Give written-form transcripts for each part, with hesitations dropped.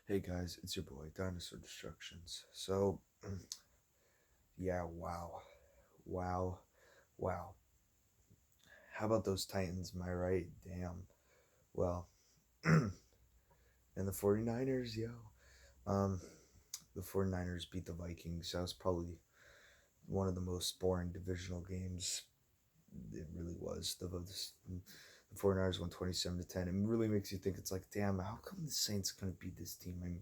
Hey guys, it's your boy Dinosaur Destructions. So, yeah, wow, wow. How about those Titans? Am I right? Damn. Well, and the 49ers, yo. Um, the 49ers beat the Vikings. That was probably one of the most boring divisional games. It really was. The 49ers won 27-10. It really makes you think, it's like, damn, how come the Saints couldn't beat this team? I mean,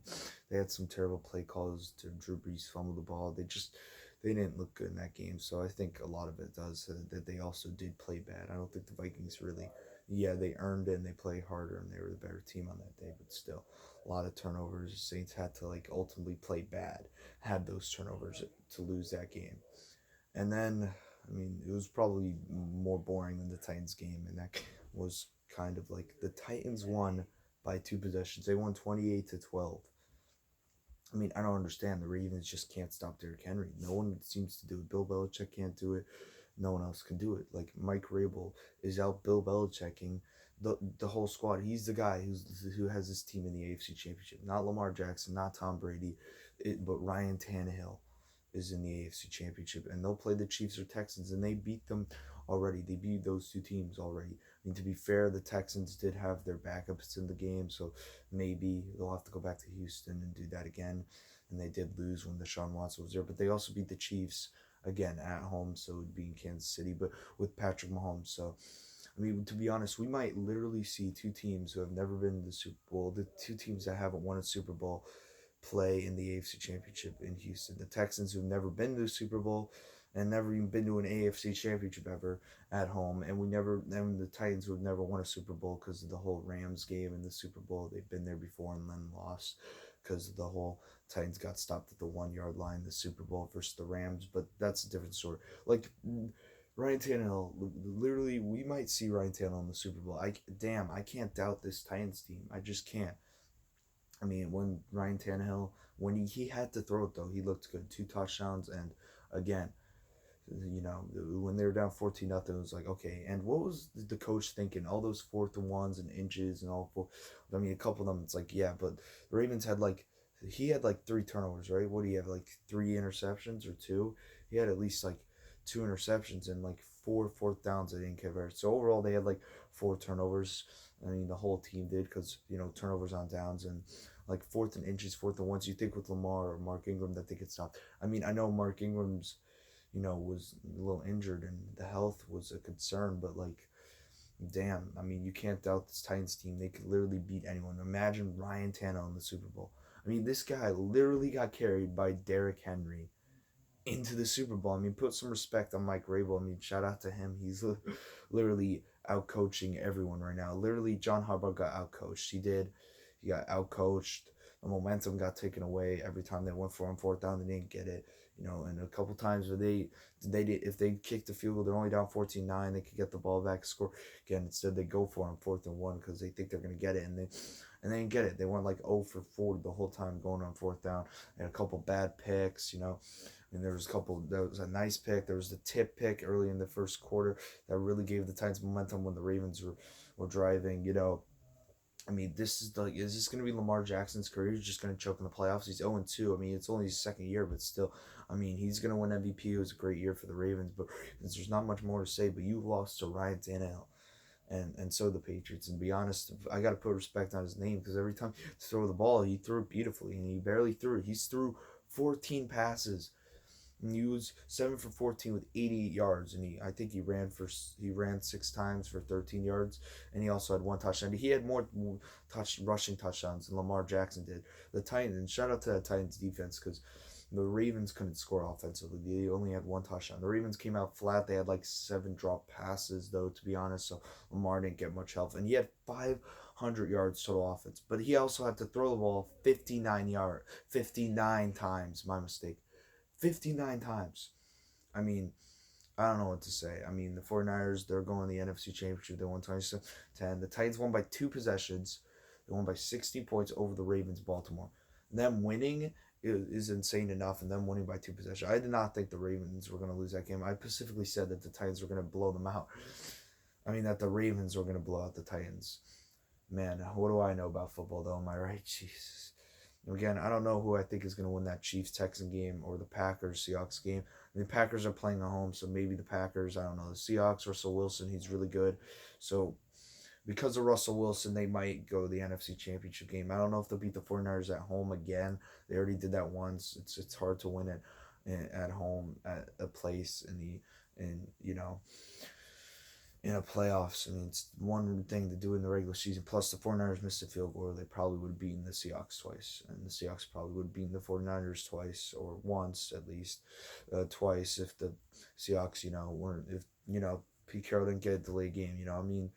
they had some terrible play calls to Drew Brees fumble the ball. They didn't look good in that game. So I think a lot of it does that they also did play bad. I don't think the Vikings really, yeah, they earned it and they played harder and they were the better team on that day, but still a lot of turnovers. The Saints had to like ultimately play bad, had those turnovers to lose that game. And then, I mean, it was probably more boring than the Titans game, and that was kind of like the Titans won by two possessions. They won 28-12. I mean, I don't understand. The Ravens just can't stop Derrick Henry. No one seems to do it. Bill Belichick can't do it. No one else can do it. Like Mike Rabel is out Bill Belichicking the whole squad. He's the guy who has this team in the AFC Championship. Not Lamar Jackson, not Tom Brady, but Ryan Tannehill is in the AFC Championship, and they'll play the Chiefs or Texans, and they beat them already. They beat those two teams already. I mean, to be fair, the Texans did have their backups in the game, so maybe they'll have to go back to Houston and do that again. And they did lose when Deshaun Watson was there, but they also beat the Chiefs again at home, so it would be in Kansas City, but with Patrick Mahomes. So, I mean, to be honest, we might literally see two teams who have never been to the Super Bowl, the two teams that haven't won a Super Bowl, play in the AFC Championship in Houston. The Texans, who've never been to the Super Bowl and never even been to an AFC Championship ever at home, and the Titans, who have never won a Super Bowl because of the whole Rams game in the Super Bowl. They've been there before and then lost because of the whole Titans got stopped at the 1 yard line, the Super Bowl versus the Rams, but that's a different story. Like, Ryan Tannehill, literally, we might see Ryan Tannehill in the Super Bowl. I can't doubt this Titans team. I just can't. I mean, when Ryan Tannehill, when he had to throw it though, he looked good. Two touchdowns, and again, when they were down 14-0, it was like, okay. And what was the coach thinking? All those fourth and ones and inches and all four. I mean, a couple of them, it's like, yeah, but the Ravens had like, he had like three turnovers, right? What do you have, like three interceptions or two? He had at least like two interceptions and like four fourth downs they didn't convert. So overall, they had like four turnovers. I mean, the whole team did, because turnovers on downs and like fourth and inches, fourth and ones. You think with Lamar or Mark Ingram that they could stop. I mean, I know Mark Ingram's was a little injured and the health was a concern, but like, damn, I mean, you can't doubt this Titans team. They could literally beat anyone. Imagine Ryan Tannehill in the Super Bowl. I mean, this guy literally got carried by Derrick Henry into the Super Bowl. I mean, put some respect on Mike Rabel. I mean, shout out to him. He's literally out coaching everyone right now. Literally, John Harbaugh got out coached. He did. He got out coached. The momentum got taken away every time they went for him fourth down. They didn't get it. And a couple times where they did, if they kicked the field goal, they're only down 14-9. They could get the ball back, score again. Instead, they go for him fourth and one because they think they're gonna get it, and they didn't get it. They went like 0 for 4 the whole time going on fourth down. They had a couple bad picks. And there was a couple. There was a nice pick. There was the tip pick early in the first quarter that really gave the Titans momentum when the Ravens were driving. I mean, is this going to be Lamar Jackson's career? He's just going to choke in the playoffs. He's 0-2. I mean, it's only his second year, but still, I mean, he's going to win MVP. It was a great year for the Ravens, but there's not much more to say. But you lost to Ryan Tannehill, and so the Patriots. And to be honest, I got to put respect on his name, because every time he throw the ball, he threw it beautifully, and he barely threw it. He's threw 14 passes. And he was 7 for 14 with 88 yards, and I think he ran 6 times for 13 yards, and he also had one touchdown. He had more rushing touchdowns than Lamar Jackson did. The Titans, and shout out to the Titans defense, because the Ravens couldn't score offensively. They only had one touchdown. The Ravens came out flat. They had like 7 drop passes, though, to be honest. So Lamar didn't get much help, and he had 500 yards total offense. But he also had to throw the ball 59 times. My mistake. 59 times. I mean, I don't know what to say. I mean, the 49ers, they're going to the NFC Championship. They won 27-10. The Titans won by 2 possessions. They won by 60 points over the Ravens, Baltimore. Them winning is insane enough, and them winning by 2 possessions. I did not think the Ravens were going to lose that game. I specifically said that the Titans were going to blow them out. I mean, that the Ravens were going to blow out the Titans. Man, what do I know about football, though? Am I right? Jesus. Again, I don't know who I think is going to win that Chiefs Texan game or the Packers Seahawks game. The Packers are playing at home, so maybe the Packers. I don't know. The Seahawks, Russell Wilson, he's really good. So because of Russell Wilson, they might go to the NFC Championship game. I don't know if they'll beat the 49ers at home again. They already did that once. It's hard to win it at home at a place in the in you know in a playoffs. I mean, it's one thing to do in the regular season. Plus, the 49ers missed a field goal. They probably would have beaten the Seahawks twice. And the Seahawks probably would have beaten the 49ers twice, or once at least, twice if the Seahawks, weren't, if, Pete Carroll didn't get a delayed game. I mean,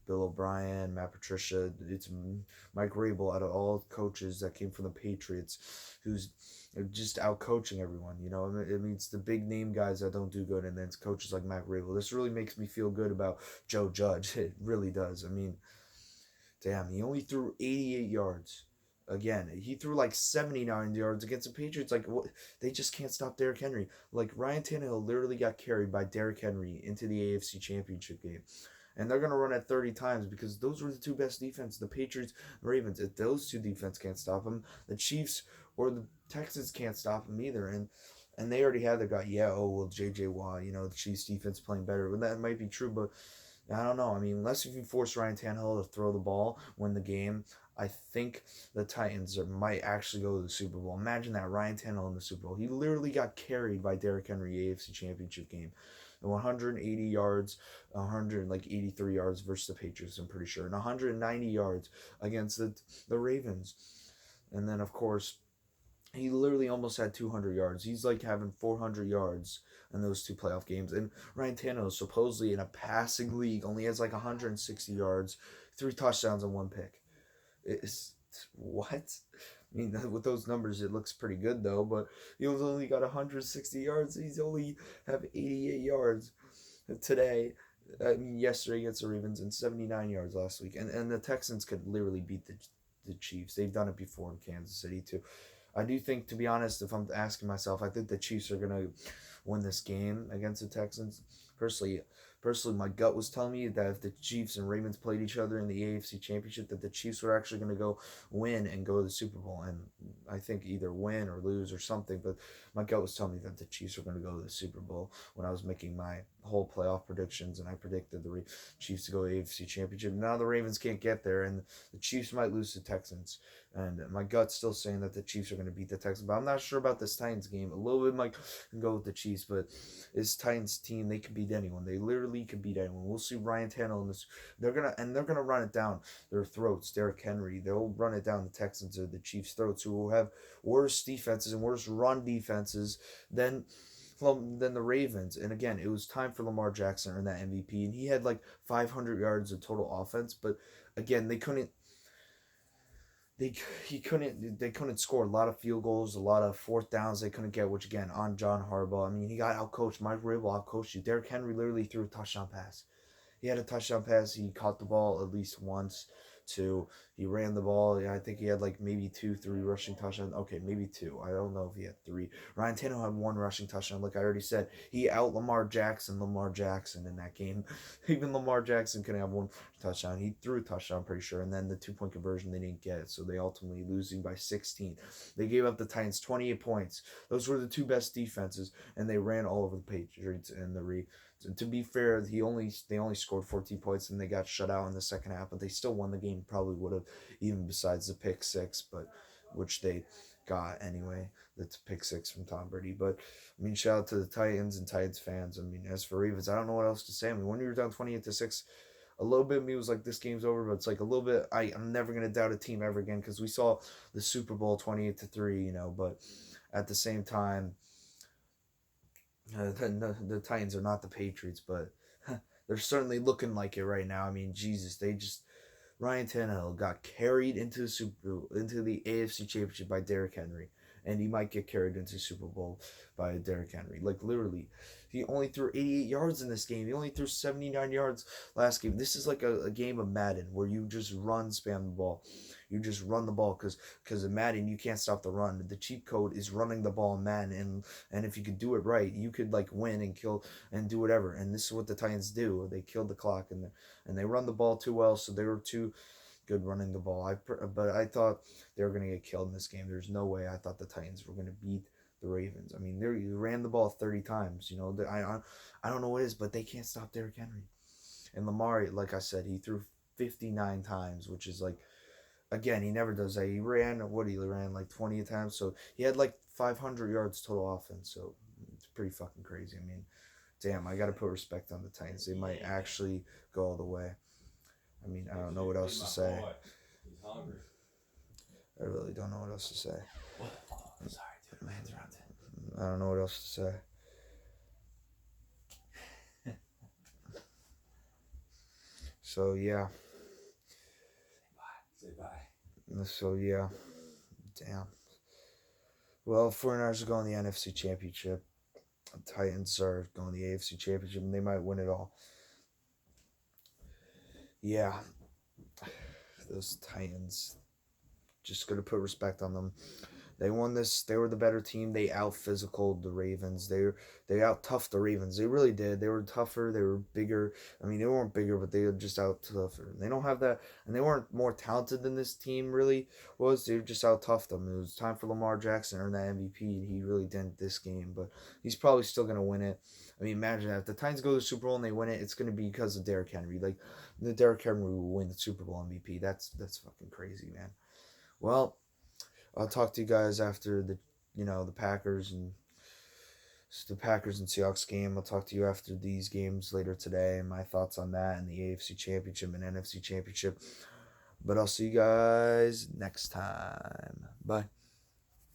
Bill O'Brien, Matt Patricia, it's Mike Rabel out of all coaches that came from the Patriots, who's just out coaching everyone. It means the big name guys that don't do good, and then it's coaches like Matt Rabel. This really makes me feel good about Joe Judge. It really does. I mean, damn, he only threw 88 yards. Again, he threw like 79 yards against the Patriots. Like, what? They just can't stop Derrick Henry. Like, Ryan Tannehill literally got carried by Derrick Henry into the AFC Championship game. And they're going to run it 30 times because those were the two best defenses, the Patriots and Ravens. If those two defense can't stop them, the Chiefs or the Texans can't stop them either. And they already had the guy, J.J. Watt, the Chiefs defense playing better. Well, that might be true, but I don't know. I mean, unless if you force Ryan Tannehill to throw the ball, win the game, I think the Titans might actually go to the Super Bowl. Imagine that, Ryan Tannehill in the Super Bowl. He literally got carried by Derrick Henry AFC Championship game. 180 yards, 183 yards versus the Patriots, I'm pretty sure, and 190 yards against the Ravens. And then, of course, he literally almost had 200 yards. He's like having 400 yards in those two playoff games. And Ryan Tannehill, supposedly in a passing league, only has like 160 yards, 3 touchdowns, and 1 pick. It's what? I mean, with those numbers, it looks pretty good though. But he only got 160 yards. He's only have 88 yards today. I mean, yesterday against the Ravens and 79 yards last week. And the Texans could literally beat the Chiefs. They've done it before in Kansas City too. I do think, to be honest, if I'm asking myself, I think the Chiefs are gonna win this game against the Texans. Personally, my gut was telling me that if the Chiefs and Ravens played each other in the AFC Championship, that the Chiefs were actually going to go win and go to the Super Bowl, and I think either win or lose or something. But my gut was telling me that the Chiefs were going to go to the Super Bowl when I was making my whole playoff predictions, and I predicted the Chiefs to go to the AFC Championship. Now the Ravens can't get there, and the Chiefs might lose to Texans. And my gut's still saying that the Chiefs are going to beat the Texans, but I'm not sure about this Titans game. A little bit might go with the Chiefs, but this Titans team, they can beat anyone. They literally can beat anyone. We'll see Ryan Tannehill in this. They're gonna run it down their throats. Derrick Henry, they'll run it down the Texans or the Chiefs' throats, who will have worse defenses and worse run defenses than the Ravens. And again, it was time for Lamar Jackson to earn that MVP, and he had like 500 yards of total offense, but again, they couldn't they couldn't score a lot of field goals, a lot of fourth downs they couldn't get, which again on John Harbaugh. I mean, he got outcoached. Mike Rabel outcoached you. Derrick Henry literally threw a touchdown pass. He had a touchdown pass. He caught the ball at least once. Two, he ran the ball. Yeah, I think he had like maybe 2, 3 rushing touchdowns. Okay, maybe 2. I don't know if he had 3. Ryan Tannehill had 1 rushing touchdown. Like I already said, he out Lamar Jackson in that game. Even Lamar Jackson could have 1 touchdown. He threw a touchdown, pretty sure, and then the 2-point conversion they didn't get, so they ultimately losing by 16. They gave up the Titans 28 points. Those were the 2 best defenses, and they ran all over the Patriots and the to be fair, they only scored 14 points and they got shut out in the second half, but they still won the game. Probably would have, even besides the pick six, but which they got anyway. That's pick six from Tom Brady. But I mean, shout out to the Titans and Titans fans. I mean, as for Ravens, I don't know what else to say. I mean, when you were down 28-6, a little bit of me was like, this game's over, but it's like a little bit, I'm never gonna doubt a team ever again, because we saw the Super Bowl 28-3, but at the same time, the Titans are not the Patriots, but they're certainly looking like it right now. I mean, Jesus, Ryan Tannehill got carried into the AFC Championship by Derrick Henry, and he might get carried into Super Bowl by Derrick Henry. Like literally, he only threw 88 yards in this game. He only threw 79 yards last game. This is like a game of Madden where you just spam the ball. You just run the ball because in Madden you can't stop the run. The cheat code is running the ball in Madden, and if you could do it right, you could like win and kill and do whatever. And this is what the Titans do. They killed the clock and they run the ball too well, so they were too good running the ball. But I thought they were gonna get killed in this game. There's no way I thought the Titans were gonna beat the Ravens. I mean, they ran the ball 30 times. You know, I don't know what it is, but they can't stop Derrick Henry. And Lamar, like I said, he threw 59 times, which is like, again, he never does that. He ran like 20 times, so he had like 500 yards total offense. So it's pretty fucking crazy. I mean, damn, I got to put respect on the Titans. They might actually go all the way. I mean, I don't know what else to say. He's hungry. I really don't know what else to say. Sorry, dude. My hands around it. I don't know what else to say. So, yeah. Say bye. So, yeah. Damn. Well, 49ers are going to the NFC Championship. The Titans are going to the AFC Championship, and they might win it all. Yeah. Those Titans. Just going to put respect on them. They won this. They were the better team. They out-physicaled the Ravens. They out-toughed the Ravens. They really did. They were tougher. They were bigger. I mean, they weren't bigger, but they were just out-tougher. They don't have that, and they weren't more talented than this team really was. They just out-toughed them. It was time for Lamar Jackson to earn that MVP, and he really didn't this game, but he's probably still going to win it. I mean, imagine that. If the Titans go to the Super Bowl and they win it, it's going to be because of Derrick Henry. Like, the Derrick Henry will win the Super Bowl MVP. That's fucking crazy, man. Well, I'll talk to you guys after the Packers and Seahawks game. I'll talk to you after these games later today and my thoughts on that and the AFC Championship and NFC Championship. But I'll see you guys next time. Bye.